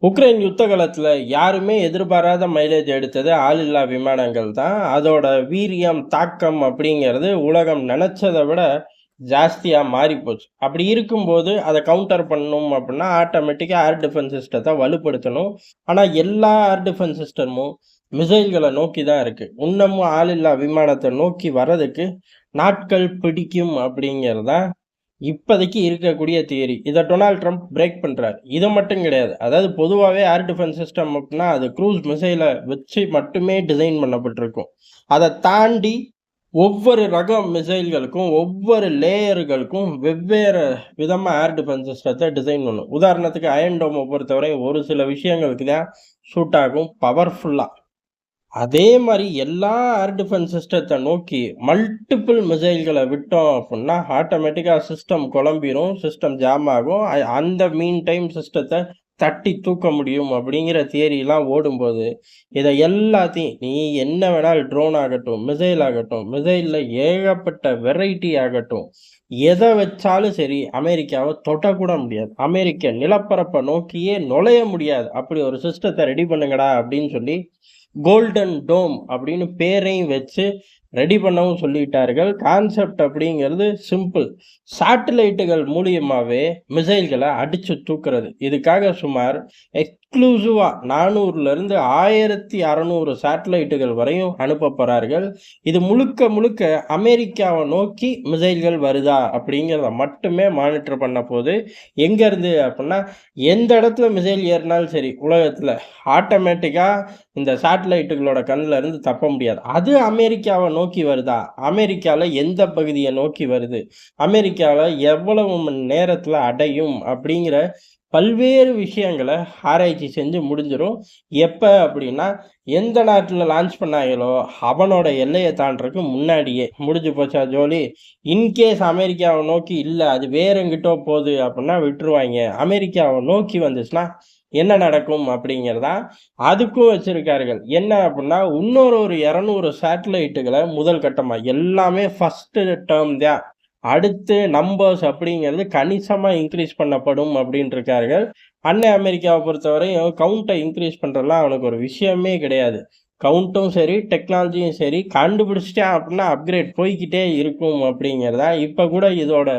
Ukraine யுத்த காலத்துல யாருமே எதிர்பாராத மைலேஜ் எடுத்தது ஆளில்லா விமானங்கள் தான். அதோட வீரியம், தாக்கம் அப்படிங்கிறது உலகம் நெனச்சத விட ஜாஸ்தியா மாறிப்போச்சு. அப்படி இருக்கும்போது அத கவுண்டர் பண்ணணும் அப்படின்னா, ஆட்டோமேட்டிக்கா ஏர் டிஃபென்ஸ் சிஸ்டத்த வலுப்படுத்தணும். ஆனா எல்லா ஏர் டிஃபென்ஸ் சிஸ்டமும் மிசைல்கள நோக்கி தான் இருக்கு. இன்னமும் ஆளில்லா விமானத்த நோக்கி வர்றதுக்கு நாட்கள் பிடிக்கும் அப்படிங்கிறது தான் இப்போதைக்கு இருக்கக்கூடிய தியரி. இத டொனால்ட் ட்ரம்ப் பிரேக் பண்றாரு. இத மட்டும் கிடையாது. அதாவது பொதுவாவே ஏர் டிஃபென்ஸ் சிஸ்டம் அப்டின்னா, அது க்ரூஸ் மிசைல வச்சு மட்டுமே டிசைன் பண்ணப்பட்டிருக்கும். அத தாண்டி ஒவ்வொரு ரக மிசைல்களுக்கும், ஒவ்வொரு லேயர்களுக்கும் வெவ்வேறு விதமா ஏர் டிஃபென்ஸ் சிஸ்டத்த டிசைன் பண்ணும். உதாரணத்துக்கு அயர்ன் டோம பொறுத்தவரை ஒரு சில விஷயங்களுக்கு தான் சூட் ஆகும் பவர்ஃபுல்லா. அதே மாரி எல்லா ஏர் டிஃபென்ஸ் சிஸ்டத்த நோக்கி மல்டிபிள் மிசைல்கள விட்டோம் அப்புட்ன்னா, ஆட்டோமேட்டிக்கா சிஸ்டம் குழம்பிரும். சிஸ்டம் ஜாம் ஆகும். அந்த மீன் டைம் சிஸ்டத்த தட்டி தூக்க முடியும் அப்படிங்கிற தியரிலாம் ஓடும்போது, இத எல்லாத்தையும் நீ என்ன வேணாலும் ட்ரோன் ஆகட்டும், மிசைல் ஆகட்டும், மிசைல்ல ஏகப்பட்ட வெரைட்டி ஆகட்டும், எத வச்சாலும் சரி அமெரிக்காவ தொடக்கூட முடியாது. அமெரிக்க நிலப்பரப்ப நோக்கியே நுழைய முடியாது. அப்படி ஒரு சிஸ்டத்த ரெடி பண்ணுங்கடா அப்படின்னு சொல்லி கோல்டன் டோம் அப்படின்னு பேரையும் வச்சு ரெடி பண்ணவும் சொல்லிட்டார்கள். கான்செப்ட் அப்படிங்கிறது சிம்பிள். சேட்டலைட்டுகள் மூலியமாவே மிசைல்கள அடிச்சு தூக்குறது. இதுக்காக சுமார் எக்ஸ்க்ளூசிவா 400லிருந்து 1600 சேட்டலைட்டுகள் வரையும் அனுப்ப போறார்கள். இது முழுக்க முழுக்க அமெரிக்காவ நோக்கி மிசைல்கள் வருதா அப்படிங்கிறத மட்டுமே மானிட்டர் பண்ண போது. எங்கேருந்து அப்படின்னா, எந்த இடத்துல மிசைல் ஏறினாலும் சரி உலகத்துல ஆட்டோமேட்டிக்கா இந்த சேட்டலைட்டுகளோட கண்ல இருந்து தப்ப முடியாது. அது அமெரிக்காவ நோக்கி வருதா? அமெரிக்கால எந்த பகுதிய நோக்கி வருது? அமெரிக்கால எவ்வளவு மணி நேரத்துல அடையும்? அப்படிங்கிற பல்வேறு விஷயங்கள ஆராய்ச்சி செஞ்சு முடிஞ்சிரும். எப்ப அப்படின்னா, எந்த நாட்டுல லான்ச் பண்ணாங்களோ, அவனோட எல்லைய தாண்டுறதுக்கு முன்னாடியே. முடிஞ்சு போச்சா ஜோலி? இன்கேஸ் அமெரிக்காவ நோக்கி இல்ல, அது வேற எங்கிட்டோ போது அப்படின்னா விட்டுருவாய்ங்க. அமெரிக்காவ நோக்கி வந்துச்சுன்னா, என்ன நடக்கும் அப்படிங்கிறதான் அதுக்கும் வச்சிருக்கார்கள். என்ன அப்புட்ன்னா, இன்னொரு ஒரு 200 சேட்டலைட்டுகள முதல் கட்டமா எல்லாமே ஃபர்ஸ்ட்டு டெர்ம் தான். அடுத்து நம்பர்ஸ் அப்படிங்கிறது கணிசமா இன்கிரீஸ் பண்ணப்படும் அப்படின்ருக்கார்கள். அண்ணன் அமெரிக்காவ பொறுத்தவரையும் கவுண்ட்ட இன்கிரீஸ் பண்றதுலாம் அவனுக்கு ஒரு விஷயமே கிடையாது. கவுண்ட்டும் சரி, டெக்னாலஜியும் சரி, கண்டுபிடிச்சிட்டான் அப்படின்னா அப்கிரேட் போய்க்கிட்டே இருக்கும் அப்படிங்கிறது தான். இப்ப கூட இதோட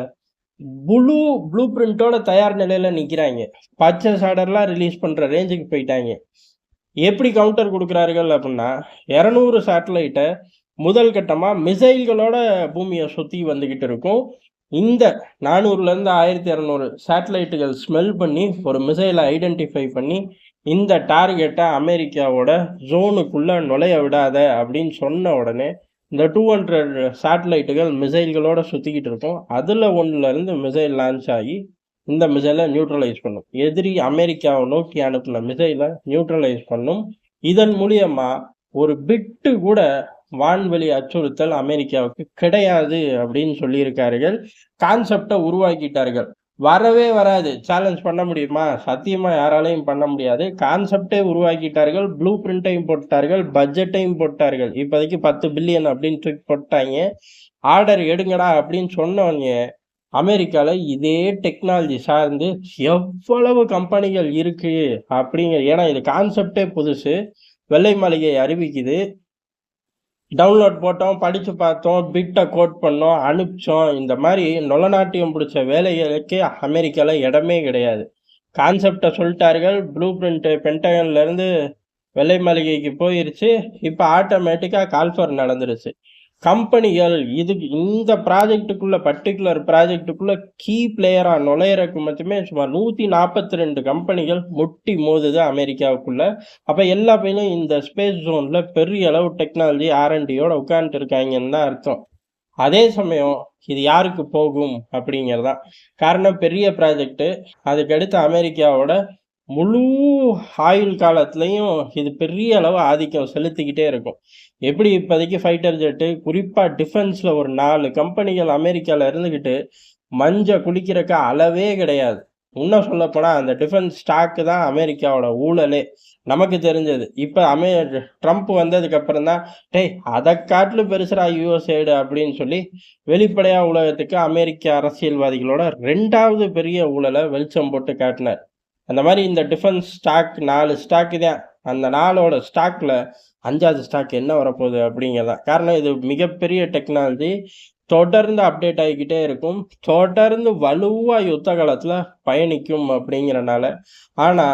ப்ளூ பிரிண்டோட தயார் நிலையில நிக்கிறாய்ங்க. பர்ச்சேஸ் ஆர்டர்லாம் ரிலீஸ் பண்ற ரேஞ்சுக்கு போயிட்டாய்ங்க. எப்படி கவுண்டர் குடுக்குறார்கள் அப்புட்ன்னா, 200 சேட்டலைட்ட முதல் கட்டமா மிசைல்களோட பூமிய சுத்தி வந்துகிட்டு இருக்கும். இந்த 400லேருந்து 1200 சேட்டலைட்டுகள் ஸ்மெல் பண்ணி, ஒரு மிசைல ஐடென்டிஃபை பண்ணி, இந்த டார்கெட்ட அமெரிக்காவோட ஜோனுக்குள்ள நுழைய விடாத அப்படின்னு சொன்ன உடனே, இந்த 200 சேட்டலைட்டுகள் மிசைல்களோட சுத்திக்கிட்டு இருக்கும். அதுல ஒண்ணுலருந்து மிசைல் லான்ச் ஆகி இந்த மிசைல நியூட்ரலைஸ் பண்ணும். எதிரி அமெரிக்காவ நோக்கி அனுப்புன மிசைல நியூட்ரலைஸ் பண்ணும். இதன் மூலியமா ஒரு பிட்டு கூட வான்வெளி அச்சுறுத்தல் அமெரிக்காவுக்கு கிடையாது அப்படின்னு சொல்லியிருக்கார்கள். கான்செப்ட உருவாக்கிட்டார்கள். வரவே வராது. சேலஞ்ச் பண்ண முடியுமா? சத்தியமா யாராலயும் பண்ண முடியாது. கான்செப்டே உருவாக்கிட்டார்கள். ப்ளூ பிரிண்ட்டையும் போட்டார்கள். பட்ஜெட்டையும் போட்டார்கள். இப்போதைக்கு 10 பில்லியன் அப்படின்னு தூக்கி போட்டாய்ங்க. ஆர்டர் எடுங்கடா அப்படின்னு சொன்னோனே அமெரிக்கால இதே டெக்னாலஜி சார்ந்து எவ்வளவு கம்பெனிகள் இருக்கு அப்படிங்கிற ஏன்னா இது கான்செப்டே புதுசு. வெள்ளை மாளிகை அறிவிக்குது. டவுன்லோட் போட்டோம், படிச்சு பார்த்தோம், பிட்ட கோட் பண்ணோம், அனுப்பிச்சோம். இந்த மாரி நொலநாட்டியம் புடிச்ச வேலைகளுக்கே அமெரிக்கால இடமே கிடையாது. கான்செப்ட சொல்ட்டார்கள். ப்ளூ பிரிண்ட் பென்டகன்ல இருந்து வெள்ளை மாளிகைக்கு போயிருச்சு. இப்ப ஆட்டோமேட்டிக்கா கால்ஃபர் நடந்துருச்சு. கம்பெனிகள் இதுக்கு இந்த ப்ராஜெக்ட்டுக்குள்ள பர்ட்டிகுலர் ப்ராஜெக்ட்டுக்குள்ள கீ பிளேயரா நுழையறக்கு மட்டுமே சுமார் 142 கம்பெனிகள் முட்டி மோதுது அமெரிக்காவுக்குள்ள. அப்ப எல்லா பையனும் இந்த ஸ்பேஸ் ஜோன்ல பெரிய அளவு டெக்னாலஜி ஆர்&டியோட உட்கார்ந்துட்டு இருக்காங்கன்னு தான் அர்த்தம். அதே சமயம் இது யாருக்கு போகும் அப்படிங்கிறதான். காரணம் பெரிய ப்ராஜெக்ட். அதுக்கடுத்து அமெரிக்காவோட முழு ஆயுள் காலத்திலையும் இது பெரிய அளவு ஆதிக்கம் செலுத்திக்கிட்டே இருக்கும். எப்படி இப்போதைக்கு ஃபைட்டர் ஜெட்டு குறிப்பா டிஃபென்ஸ்ல ஒரு 4 கம்பெனிகள் அமெரிக்கால இருந்துகிட்டு மஞ்ச குளிக்கிறக்கு அளவே கிடையாது. இன்னும் சொல்லப்போனா அந்த டிஃபென்ஸ் ஸ்டாக் தான் அமெரிக்காவோட ஊழலே. நமக்கு தெரிஞ்சது. இப்ப ட்ரம்ப் வந்ததுக்கு அப்புறம் தான், "டேய் அத காட்டிலும் பெருசுடா யுஎஸ்ஏடு" அப்படின்னு சொல்லி வெளிப்படையா உலகத்துக்கு அமெரிக்க அரசியல்வாதிகளோட 2வது பெரிய ஊழல வெளிச்சம் போட்டு காட்டினார். அந்த மாதிரி இந்த டிஃபென்ஸ் ஸ்டாக் 4 ஸ்டாக்கு தான். அந்த 4ஓட ஸ்டாக்ல 5வது ஸ்டாக் என்ன வரப்போகுது அப்படிங்கிறதான். காரணம் இது மிகப்பெரிய டெக்னாலஜி. தொடர்ந்து அப்டேட் ஆகிக்கிட்டே இருக்கும். தொடர்ந்து வலுவா யுத்த காலத்துல பயணிக்கும் அப்படிங்கிறனால. ஆனா,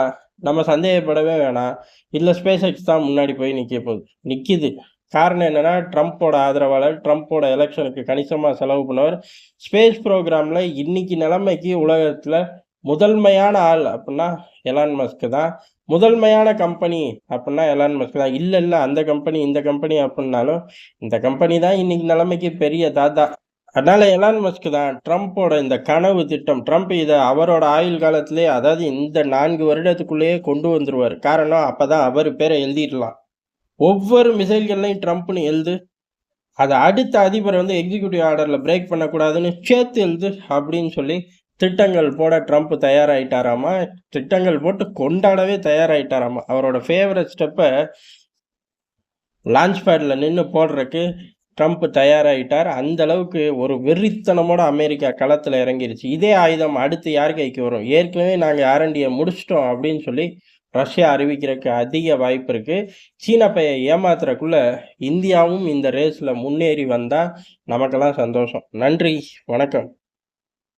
நம்ம சந்தேகப்படவே வேணாம். இதுல SpaceX தான் முன்னாடி போய் நிக்க போகுது. நிக்குது. காரணம் என்னன்னா, ட்ரம்ப்போட ஆதரவாளர், ட்ரம்ப்போட எலக்ஷனுக்கு கணிசமா செலவு பண்ணவர். ஸ்பேஸ் ப்ரோகிராம்ல இன்னைக்கு நிலைமைக்கு உலகத்துல முதன்மையான ஆள் அப்படின்னா எலான் மஸ்க் தான். முதன்மையான கம்பெனி அப்படின்னா எலான் மஸ்க் தான். இல்ல அந்த கம்பெனி, இந்த கம்பெனி அப்படின்னாலும், இந்த கம்பெனி தான் இன்னைக்கு நிலைமைக்கு பெரிய தாதா. அதனால எலான் மஸ்க் தான். ட்ரம்ப்போட இந்த கனவு திட்டம். ட்ரம்ப் இத அவரோட ஆயுள் காலத்திலேயே, அதாவது இந்த 4 வருடத்துக்குள்ளேயே கொண்டு வந்துருவாரு. காரணம் அப்பதான் அவரு பேர எழுதிடலாம். ஒவ்வொரு மிசைல்கள்லையும் ட்ரம்ப்னு எழுது. அத அடுத்த அதிபர் வந்து எக்ஸிக்யூட்டிவ் ஆர்டர்ல பிரேக் பண்ணக்கூடாதுன்னு சேர்த்து எழுது அப்படின்னு சொல்லி திட்டங்கள் போட ட்ரம்ப் தயாராயிட்டாராமா. திட்டங்கள் போட்டு கொண்டாடவே தயாராயிட்டாராமா. அவரோட ஃபேவரட் ஸ்டெப்ப லான்ச் பேட்ல நின்னு போடுறக்கு ட்ரம்ப் தயாராயிட்டார். அந்த அளவுக்கு ஒரு வெறித்தனமோட அமெரிக்கா களத்துல இறங்கிருச்சு. இதே ஆயுதம் அடுத்து யார் கைக்கு வரும்? ஏற்கனவே நாங்க R&Dய முடிச்சிட்டோம் அப்படின்னு சொல்லி ரஷ்யா அறிவிக்கிறதுக்கு அதிக வாய்ப்பு இருக்கு. சீன பையன் ஏமாத்துறக்குள்ள இந்தியாவும் இந்த ரேஸ்ல முன்னேறி வந்தா நமக்கெல்லாம் சந்தோஷம். நன்றி, வணக்கம்.